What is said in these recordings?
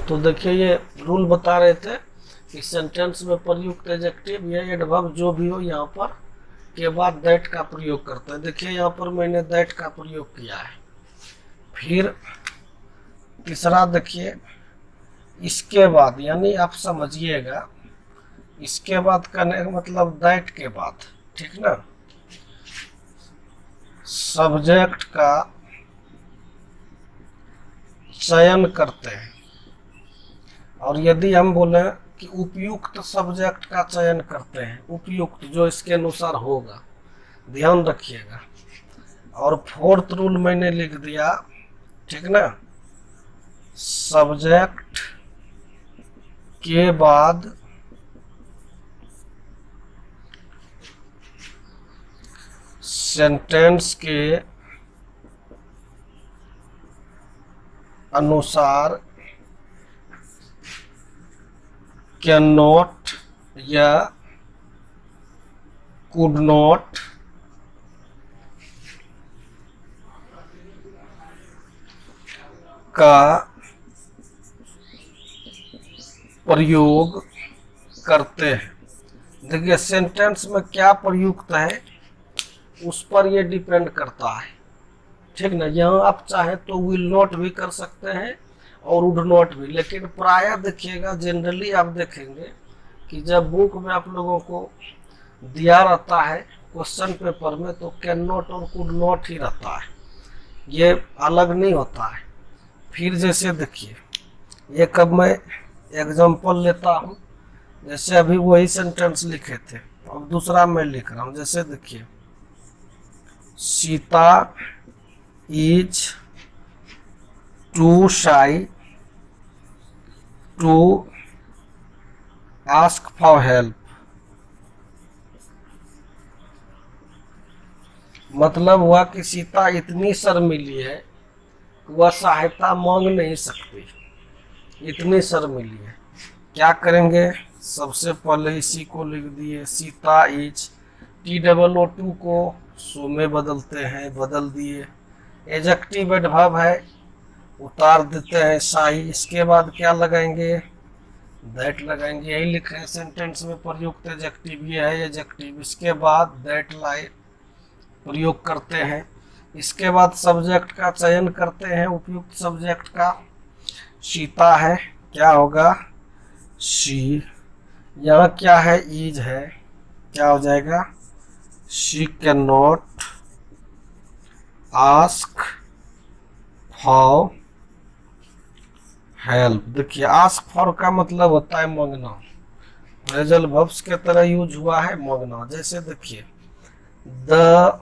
तो देखिए ये रूल बता रहे थे कि सेंटेंस में प्रयुक्त एडजेक्टिव या एडवर्ब जो भी हो यहाँ पर के बाद दैट का प्रयोग करते हैं। देखिए यहाँ पर मैंने दैट का प्रयोग किया है। फिर तीसरा देखिए, इसके बाद, यानी आप समझिएगा, इसके बाद करने का मतलब दैट के बाद, ठीक ना, सब्जेक्ट का चयन करते हैं। और यदि हम बोले कि उपयुक्त सब्जेक्ट का चयन करते हैं, उपयुक्त जो इसके अनुसार होगा, ध्यान रखिएगा। और फोर्थ रूल मैंने लिख दिया, ठीक ना, सब्जेक्ट के बाद सेंटेंस के अनुसार कैन नॉट या कुड नॉट का प्रयोग करते हैं। देखिए सेंटेंस में क्या प्रयुक्त है उस पर ये डिपेंड करता है, ठीक ना। यहाँ आप चाहे तो विल नॉट भी कर सकते हैं और वुड नॉट भी, लेकिन प्रायः देखिएगा, जनरली आप देखेंगे कि जब बुक में आप लोगों को दिया रहता है क्वेश्चन पेपर में, तो कैन नॉट और कुड नॉट ही रहता है, ये अलग नहीं होता है। फिर जैसे देखिए, ये कब मैं एग्जांपल लेता हूँ, जैसे अभी वही सेंटेंस लिखे थे, अब दूसरा मैं लिख रहा हूँ। जैसे देखिए, Sita is too shy to ask for help. मतलब हुआ कि सीता इतनी शर्मीली है कि वह सहायता मांग नहीं सकती, इतनी शर्मीली है। क्या करेंगे, सबसे पहले इसी को लिख दिए, सीता इज, TOO को सो में बदलते हैं, बदल दिए। एडजेक्टिव एडवर्ब है, उतार देते हैं शाही। इसके बाद क्या लगाएंगे, दैट लगाएंगे। यही लिखे हैं सेंटेंस में प्रयुक्त एडजेक्टिव, ये है एडजेक्टिव। इसके बाद दैट लाइन प्रयोग करते हैं। इसके बाद सब्जेक्ट का चयन करते हैं, उपयुक्त सब्जेक्ट का। सीता है, क्या होगा, शी। यहाँ क्या है, इज है, क्या हो जाएगा, she can not ask for help. देखिए आस्क फॉर का मतलब होता है मांगना, फ्रेजल वर्ब्स के तरह यूज हुआ है, मांगना। जैसे देखिए, the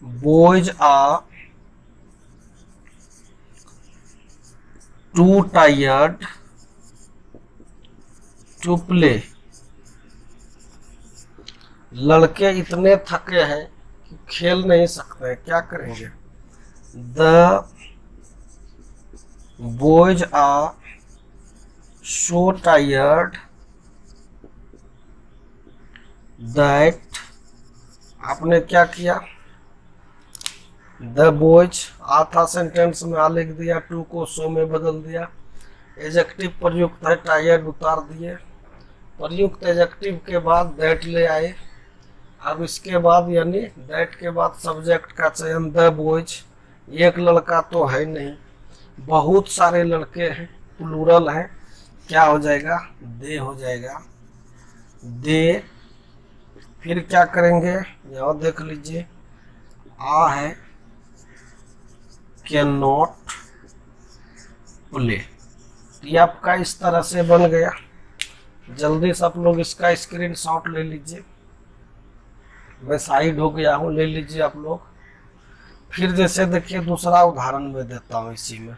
boys are too tired to play. लड़के इतने थके हैं कि खेल नहीं सकते, क्या करेंगे, the boys are so tired that. आपने क्या किया, द बॉयज आ था सेंटेंस में, आ लिख दिया, टू को सो में बदल दिया। एडजेक्टिव प्रयुक्त है, टायर्ड उतार दिए। प्रयुक्त एडजेक्टिव के बाद दैट ले आए। अब इसके बाद, यानी दैट के बाद सब्जेक्ट का चयन, द बॉयज। एक लड़का तो है नहीं, बहुत सारे लड़के हैं, प्लूरल है, क्या हो जाएगा, दे हो जाएगा, दे। फिर क्या करेंगे, यहाँ देख लीजिए, आ है, कैन नॉट प्ले। ये आपका इस तरह से बन गया। जल्दी से आप लोग इसका स्क्रीनशॉट ले लीजिए, मैं साइड हो गया हूँ, ले लीजिए आप लोग। फिर जैसे देखिए, दूसरा उदाहरण में देता हूँ इसी में।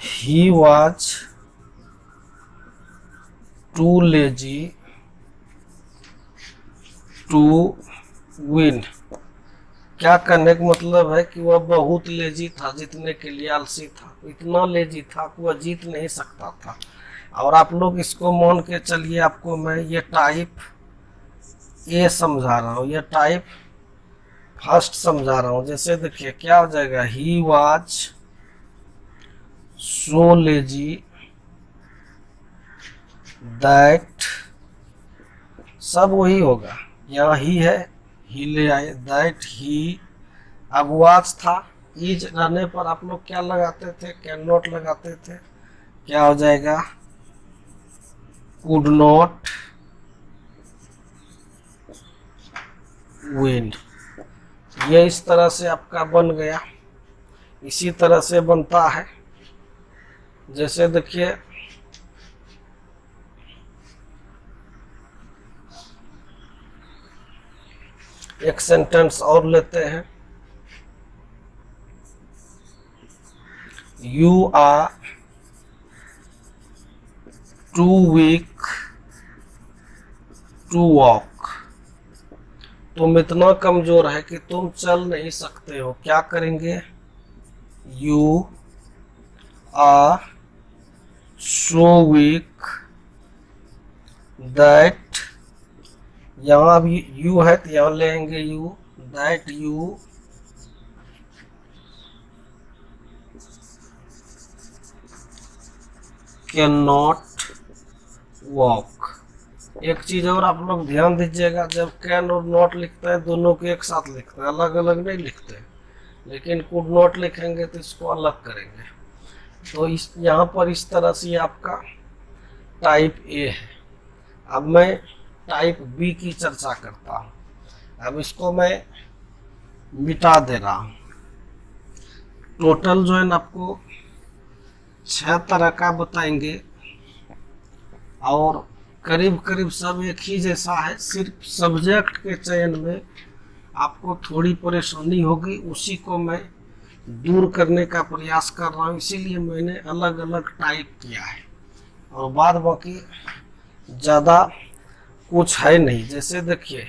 He was too lazy to win। क्या करने का मतलब है कि वह बहुत लेजी था, जीतने के लिए आलसी था, इतना लेजी था कि वह जीत नहीं सकता था। और आप लोग इसको मान के चलिए, आपको मैं ये टाइप ए समझा रहा हूँ, ये टाइप फर्स्ट समझा रहा हूँ। जैसे देखिए क्या हो जाएगा, ही वॉज सो लेजी दैट, सब वही होगा, यहाँ ही है, ही ले आए, दैट ही, अब वॉच था, इज रहने पर आप लोग क्या लगाते थे, कैन नॉट लगाते थे, क्या हो जाएगा, कुड नॉट विन। ये इस तरह से आपका बन गया। इसी तरह से बनता है, जैसे देखिए एक सेंटेंस और लेते हैं, you are too weak to walk, तुम इतना कमजोर है कि तुम चल नहीं सकते हो। क्या करेंगे, you are so weak that, यहाँ अब यू है तो यहाँ लेंगे you, that you can not walk. एक चीज और आप लोग ध्यान दीजिएगा, जब कैन और नॉट लिखते हैं दोनों को एक साथ लिखते हैं, अलग अलग नहीं लिखते। लेकिन कुड नॉट लिखेंगे तो इसको अलग करेंगे। तो इस यहाँ पर इस तरह से आपका टाइप ए है। अब मैं टाइप बी की चर्चा करता हूँ। अब इसको मैं मिटा दे रहा हूँ। टोटल जो है ना आपको 6 तरह का बताएंगे और करीब करीब सब एक ही जैसा है। सिर्फ सब्जेक्ट के चयन में आपको थोड़ी परेशानी होगी, उसी को मैं दूर करने का प्रयास कर रहा हूँ। इसीलिए मैंने अलग अलग टाइप किया है और बाद बाकी ज़्यादा कुछ है नहीं। जैसे देखिए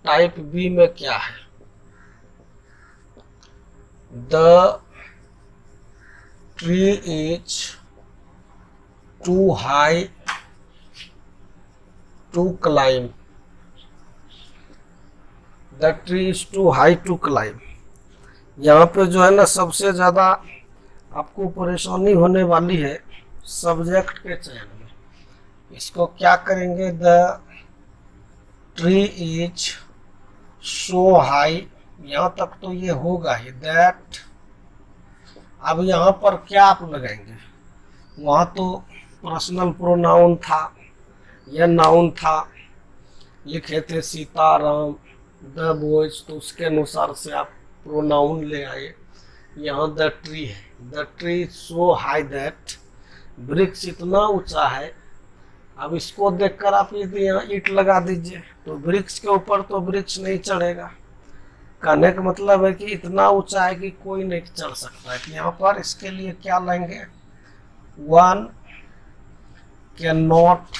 टाइप बी में क्या है, the tree is too high to climb, the tree is too high to climb. यहाँ पे जो है ना सबसे ज़्यादा आपको परेशानी होने वाली है सब्जेक्ट के चयन में। इसको क्या करेंगे, the tree is so high, यहाँ तक तो ये होगा ही, दैट। अब यहाँ पर क्या आप लगाएंगे, वहाँ तो पर्सनल प्रोनाउन था या नाउन था, लिखे थे सीताराम द बॉयज, तो उसके अनुसार से आप प्रोनाउन ले आए। यहाँ द ट्री है, the tree so high that, वृक्ष इतना ऊंचा है। अब इसको देखकर आप यदि यहाँ ईंट लगा दीजिए तो वृक्ष के ऊपर तो वृक्ष नहीं चढ़ेगा। कहने का मतलब है कि इतना ऊंचा है कि कोई नहीं चढ़ सकता है। यहाँ पर इसके लिए क्या लेंगे, one can not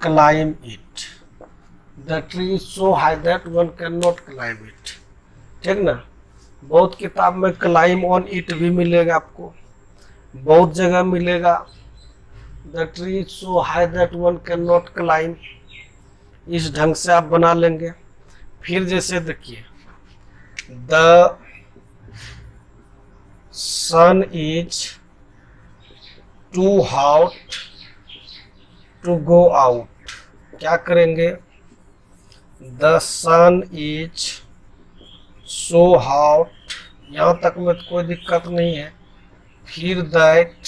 climb it, the tree so high that one can not climb it. ठीक ना, बहुत किताब में क्लाइम ऑन इट भी मिलेगा आपको, बहुत जगह मिलेगा the tree so high that one can not climb. इस ढंग से आप बना लेंगे। फिर जैसे देखिए the sun is too hot to go out, क्या करेंगे, the sun is so hot, यहाँ तक में तो कोई दिक्कत नहीं है। फिर दैट,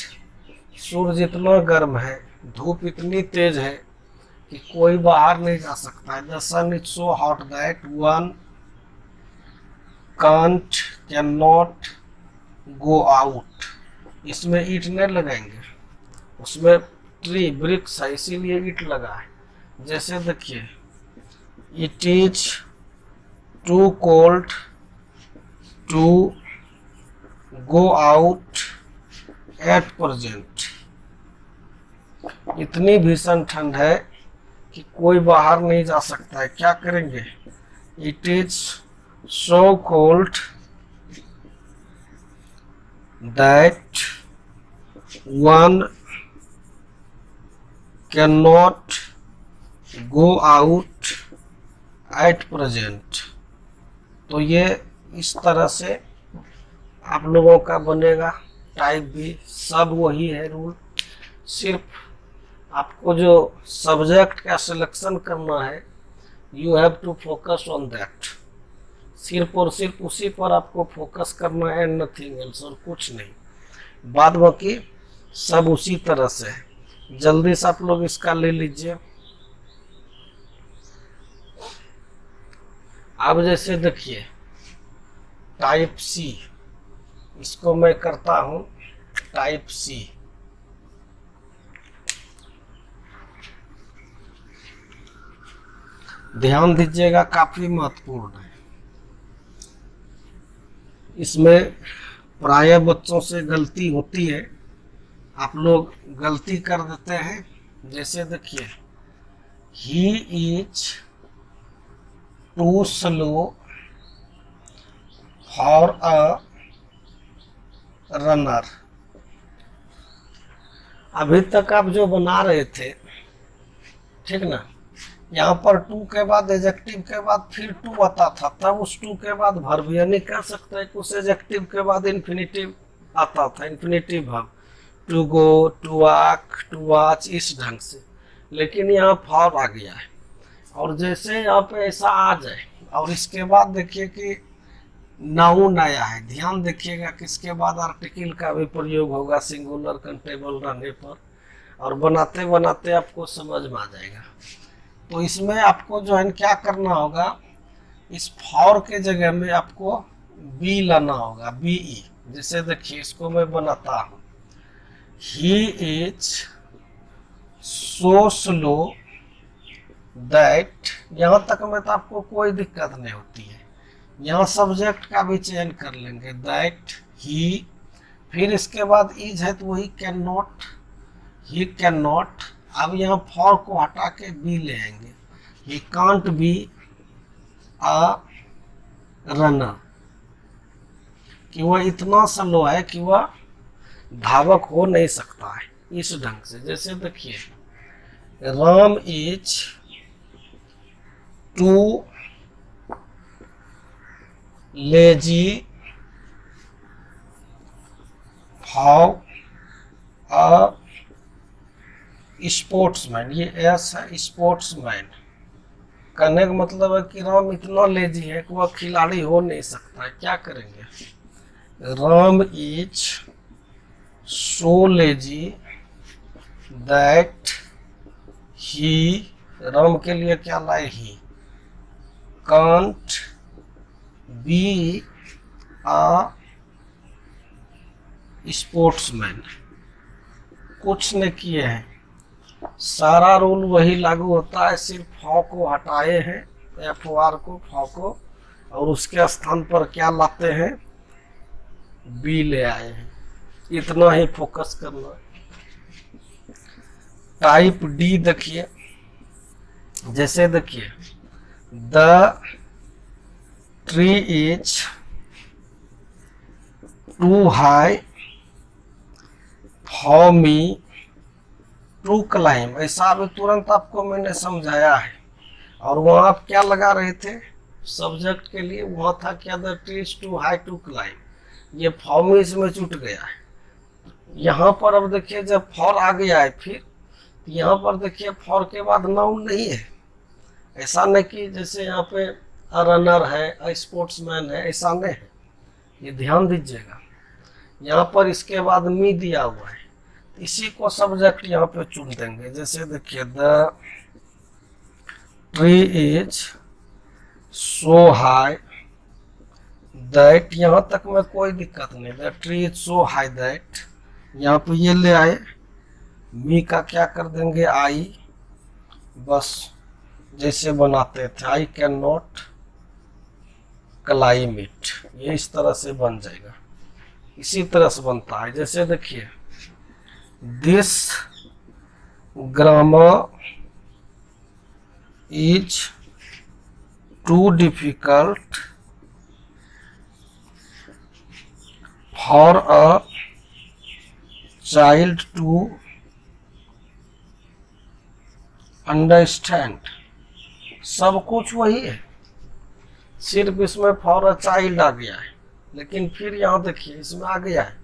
सूरज इतना गर्म है, धूप इतनी तेज है कि कोई बाहर नहीं जा सकता है। The sun is so hot that one can't can not go out. इसमें ईट नहीं लगाएंगे, उसमें ट्री वृक्ष है इसीलिए ईट लगा है। जैसे देखिए it is too cold to go out at present, इतनी भीषण ठंड है कि कोई बाहर नहीं जा सकता है। क्या करेंगे, it is so cold that one can not go out at present. तो ये इस तरह से आप लोगों का बनेगा। टाइप भी सब वही है रूल, सिर्फ आपको जो सब्जेक्ट का सिलेक्शन करना है, you have to focus on that. सिर्फ और सिर्फ उसी पर आपको फोकस करना है, नथिंग एल्स, और कुछ नहीं। बाद बाकी सब उसी तरह से है। जल्दी से आप लोग इसका ले लीजिए। अब जैसे देखिए टाइप सी, इसको मैं करता हूं टाइप सी। ध्यान दीजिएगा, काफी महत्वपूर्ण है। इसमें प्राय बच्चों से गलती होती है, आप लोग गलती कर देते हैं। जैसे देखिए, he is too slow for a runner. अभी तक आप जो बना रहे थे, ठीक ना, यहाँ पर टू के बाद एडजेक्टिव के बाद फिर टू आता था, तब उस टू के बाद वर्ब, यानी कह सकते हैं कि उस एडजेक्टिव के बाद इन्फिनिटिव आता था, infinitive verb, to go, to walk, to watch, इस ढंग से। लेकिन यहाँ फॉर आ गया है, और जैसे यहाँ पे ऐसा आ जाए, और इसके बाद देखिए कि नाउन आया है। ध्यान देखिएगा कि इसके बाद आर्टिकल का भी प्रयोग होगा सिंगुलर कंटेबल रहने पर, और बनाते बनाते आपको समझ में आ जाएगा। तो इसमें आपको जो है क्या करना होगा, इस फॉर के जगह में आपको बी लाना होगा, बी ई। जैसे देखिए इसको मैं बनाता हूं, he is so slow that. यहां तक में तो आपको कोई दिक्कत नहीं होती है। यहाँ सब्जेक्ट का भी चयन कर लेंगे, दैट ही, फिर इसके बाद इज है तो वही can not, he can not. अब यहाँ फॉर को हटा के बी ले आएंगे, he can't be a runner, कि वह इतना स्लो है कि वह धावक हो नहीं सकता है, इस ढंग से। जैसे देखिए, Ram is too lazy for a sportsman. ये एस है, स्पोर्ट्समैन। कहने का मतलब है कि राम इतना लेजी है कि वह खिलाड़ी हो नहीं सकता है। क्या करेंगे, Ram is so lazy that he, Ram के लिए क्या लाए, he can't be a sportsman. कुछ ने किए हैं, सारा रूल वही लागू होता है, सिर्फ फॉ को हटाए हैं, एफ ओ आर को, फॉ को, और उसके स्थान पर क्या लाते हैं, बी ले आए हैं। इतना ही फोकस करना। टाइप डी देखिए, जैसे देखिए, the tree is too high for me to climb. ऐसा अभी तुरंत आपको मैंने समझाया है। और वहां आप क्या लगा रहे थे सब्जेक्ट के लिए, वहां था क्या, the tree is too high to climb. ये फॉर मी इसमें छूट गया है। यहाँ पर अब देखिए, जब फॉर आ गया है, फिर यहाँ पर देखिए फॉर के बाद नाउन नहीं है। ऐसा नहीं कि जैसे यहाँ पे अ रनर है, अ स्पोर्ट्समैन है, ऐसा नहीं है। ये ध्यान दीजिएगा, यहाँ पर इसके बाद मी दिया हुआ है, इसी को सब्जेक्ट यहाँ पे चुन देंगे। जैसे देखिए, the tree is so high that, यहाँ तक में कोई दिक्कत नहीं, the tree is so high that. यहाँ पे ये ले आए, मी का क्या कर देंगे, आई, बस जैसे बनाते थे, I can not climb it. ये इस तरह से बन जाएगा, इसी तरह से बनता है। जैसे देखिए, this grammar is too difficult for a child to understand, सब कुछ वही है, सिर्फ इसमें फॉर अ चाइल्ड आ गया है। लेकिन फिर यहाँ देखिए इसमें आ गया है,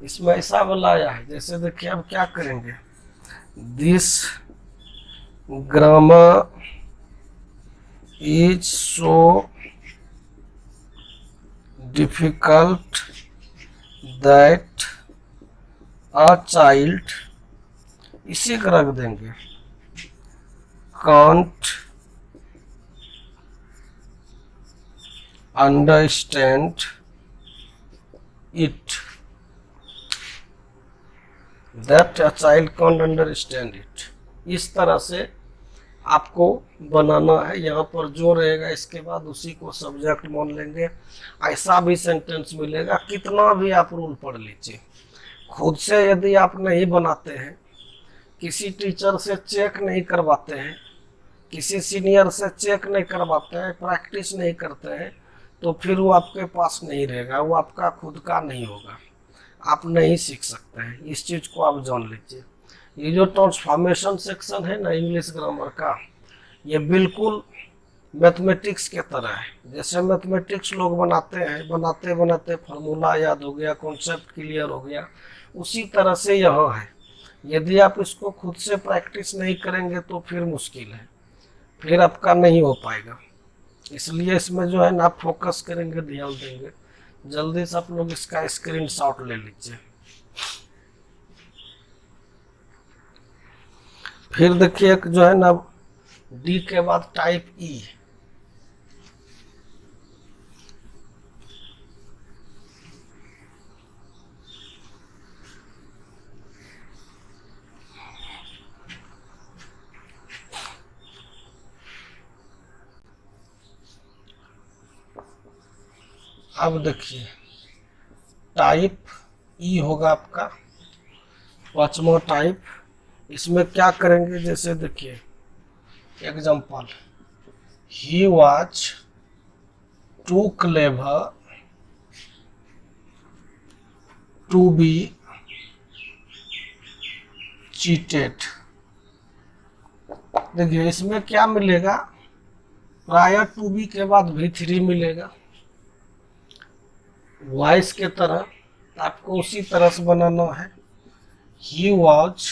इसमें ऐसा वाला आया है। जैसे देखिए अब क्या करेंगे, this grammar is so difficult that a child, इसी को रख देंगे, can't understand it, that a child can't understand it. इस तरह से आपको बनाना है। यहाँ पर जो रहेगा इसके बाद उसी को सब्जेक्ट मान लेंगे। ऐसा भी सेंटेंस मिलेगा, कितना भी आप रूल पढ़ लीजिए, खुद से यदि आप नहीं बनाते हैं, किसी टीचर से चेक नहीं करवाते हैं, किसी सीनियर से चेक नहीं करवाते हैं, प्रैक्टिस नहीं करते हैं, तो फिर वो आपके पास नहीं रहेगा, वो आपका खुद का नहीं होगा, आप नहीं सीख सकते हैं। इस चीज़ को आप जान लीजिए। ये जो ट्रांसफॉर्मेशन सेक्शन है ना इंग्लिश ग्रामर का, ये बिल्कुल मैथमेटिक्स के तरह है। जैसे मैथमेटिक्स लोग बनाते हैं, बनाते बनाते फार्मूला याद हो गया, कॉन्सेप्ट क्लियर हो गया, उसी तरह से यहाँ है। यदि आप इसको खुद से प्रैक्टिस नहीं करेंगे तो फिर मुश्किल है, फिर आपका नहीं हो पाएगा। इसलिए इसमें जो है ना आप फोकस करेंगे, ध्यान देंगे। जल्दी से आप लोग इसका स्क्रीनशॉट ले लीजिए। फिर देखिए एक जो है ना डी के बाद टाइप ई, अब देखिए टाइप ई होगा आपका पांचवा टाइप। इसमें क्या करेंगे, जैसे देखिए example, he was too clever to be cheated. देखिए इसमें क्या मिलेगा, प्रायर टू बी के बाद V3 मिलेगा, वॉइस के तरह आपको उसी तरह से बनाना है। He was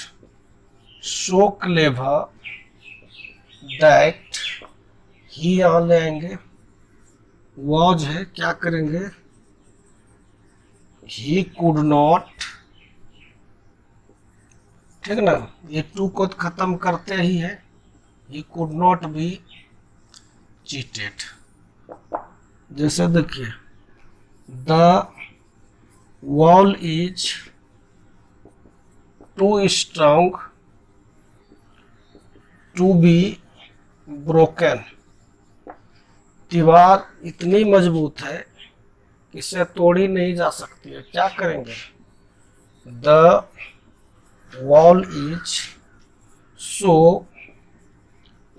so clever that, he यहाँ ले आएंगे, वॉज है, क्या करेंगे, ही कुड नॉट, ठीक ना, ये टू को खत्म करते ही है, he could not be cheated. जैसे देखिए the wall is too strong to be broken, दीवार इतनी मजबूत है कि इसे तोड़ी नहीं जा सकती है। क्या करेंगे, the wall is so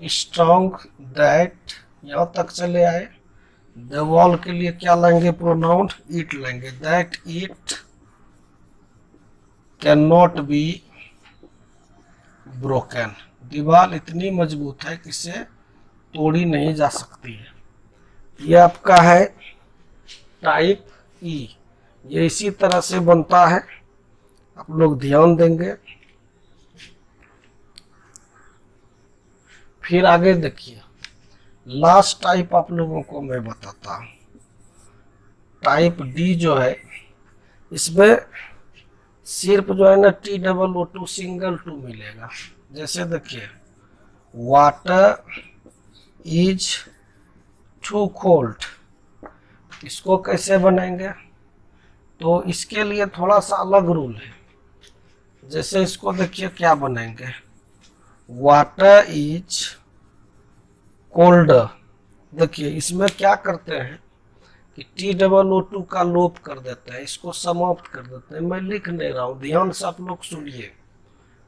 strong that, यहाँ तक चले आए। द वॉल के लिए क्या लेंगे, प्रोनाउन इट लेंगे, that it can not be broken, दीवार इतनी मजबूत है कि इसे तोड़ी नहीं जा सकती है। ये आपका है टाइप ई, ये इसी तरह से बनता है, आप लोग ध्यान देंगे। फिर आगे देखिए लास्ट टाइप आप लोगों को मैं बताता हूँ, टाइप डी जो है, इसमें सिर्फ जो है ना TOO सिंगल टू मिलेगा। जैसे देखिए वाटर इज टू कोल्ड, इसको कैसे बनाएंगे, तो इसके लिए थोड़ा सा अलग रूल है। जैसे इसको देखिए क्या बनाएंगे, वाटर इज कोल्ड। देखिए इसमें क्या करते हैं कि TOO का लोप कर देते हैं, इसको समाप्त कर देते हैं। मैं लिख नहीं रहा हूँ, ध्यान से आप लोग सुनिए,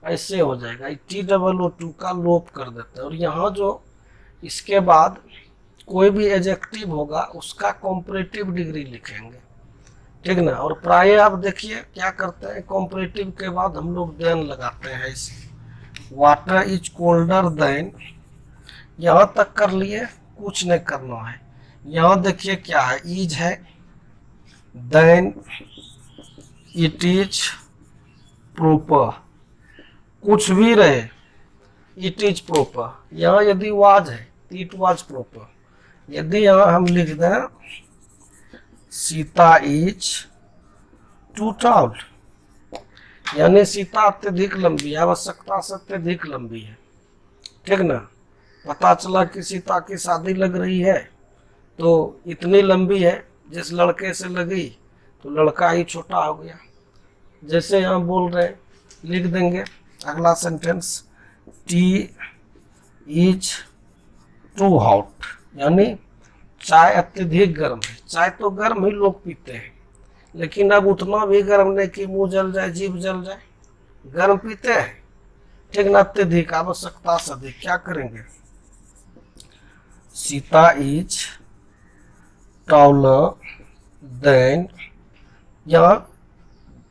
ऐसे हो जाएगा, TOO का लोप कर देते हैं। और यहाँ जो इसके बाद कोई भी एडजेक्टिव होगा उसका कंपैरेटिव डिग्री लिखेंगे। ठीक ना। और प्राय आप देखिए क्या करते हैं, कॉम्परेटिव के बाद हम लोग देन लगाते हैं इसे। वाटर इज कोल्डर देन, यहाँ तक कर लिए, कुछ नहीं करना है। यहाँ देखिए क्या है, इज है, देन इट इज प्रॉपर, कुछ भी रहे इट इज प्रॉपर। यहाँ यदि वाज है तो इट वाज प्रॉपर। यदि यहाँ हम लिख दें सीता इज टू टॉल, यानी सीता अत्यधिक लंबी है, आवश्यकता से अत्यधिक लंबी है, ठीक ना। पता चला कि सीता की शादी लग रही है तो इतनी लंबी है, जिस लड़के से लगी तो लड़का ही छोटा हो गया। जैसे यहाँ बोल रहे हैं, लिख देंगे अगला sentence, tea is too hot, यानी चाय अत्यधिक गर्म है। चाय तो गर्म ही लोग पीते हैं, लेकिन अब उतना भी गर्म नहीं कि मुंह जल जाए, जीभ जल जाए, गर्म पीते हैं, ठीक ना। अत्यधिक, आवश्यकता से अधिक। क्या करेंगे, सीता इज टॉलर देन,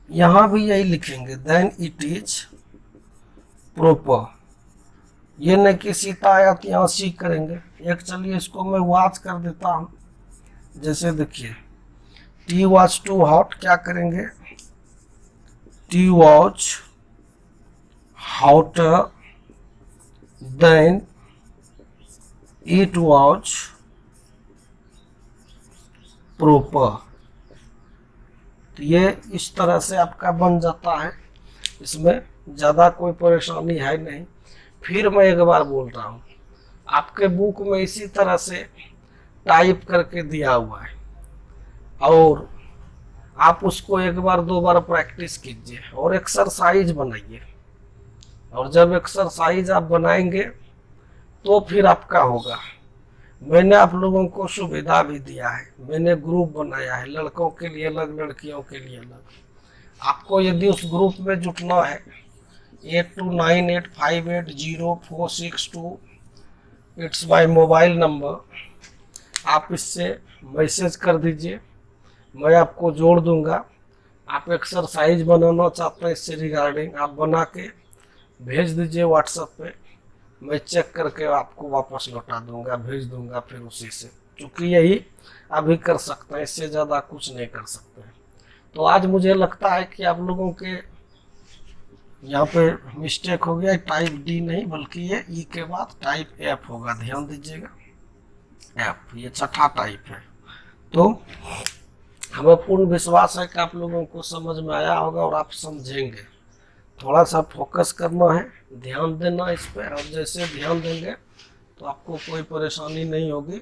यहाँ भी यही लिखेंगे, देन इट इज प्रॉपर। ये नहीं कि सीता आया तो यहाँ सी करेंगे। एक चलिए इसको मैं वाच कर देता हूँ। जैसे देखिए, टी वॉज टू हॉट, क्या करेंगे, T was hotter then it was proper. तो ये इस तरह से आपका बन जाता है, इसमें ज़्यादा कोई परेशानी है नहीं। फिर मैं एक बार बोल रहा हूँ, आपके बुक में इसी तरह से टाइप करके दिया हुआ है, और आप उसको एक बार दो बार प्रैक्टिस कीजिए और एक्सरसाइज बनाइए। और जब एक्सरसाइज आप बनाएंगे तो फिर आपका होगा। मैंने आप लोगों को सुविधा भी दिया है, मैंने ग्रुप बनाया है, लड़कों के लिए अलग, लड़कियों के लिए अलग। आपको यदि उस ग्रुप में जुटना है, 8298580462, इट्स माय मोबाइल नंबर, आप इससे मैसेज कर दीजिए, मैं आपको जोड़ दूंगा। आप एक्सरसाइज बनाना चाहते हैं इससे रिगार्डिंग, आप बना के भेज दीजिए व्हाट्सएप पे, मैं चेक करके आपको वापस लौटा दूंगा, भेज दूंगा फिर उसी से। क्योंकि यही अभी कर सकते हैं, इससे ज़्यादा कुछ नहीं कर सकते हैं। तो आज मुझे लगता है कि आप लोगों के यहाँ पे मिस्टेक हो गया, टाइप डी नहीं बल्कि ये ई के बाद टाइप एफ होगा, ध्यान दीजिएगा, एफ, ये छठा टाइप है। तो हमें पूर्ण विश्वास है कि आप लोगों को समझ में आया होगा और आप समझेंगे। थोड़ा सा फोकस करना है, ध्यान देना इस पे, और जैसे ध्यान देंगे तो आपको कोई परेशानी नहीं होगी।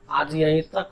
आज यहीं तक।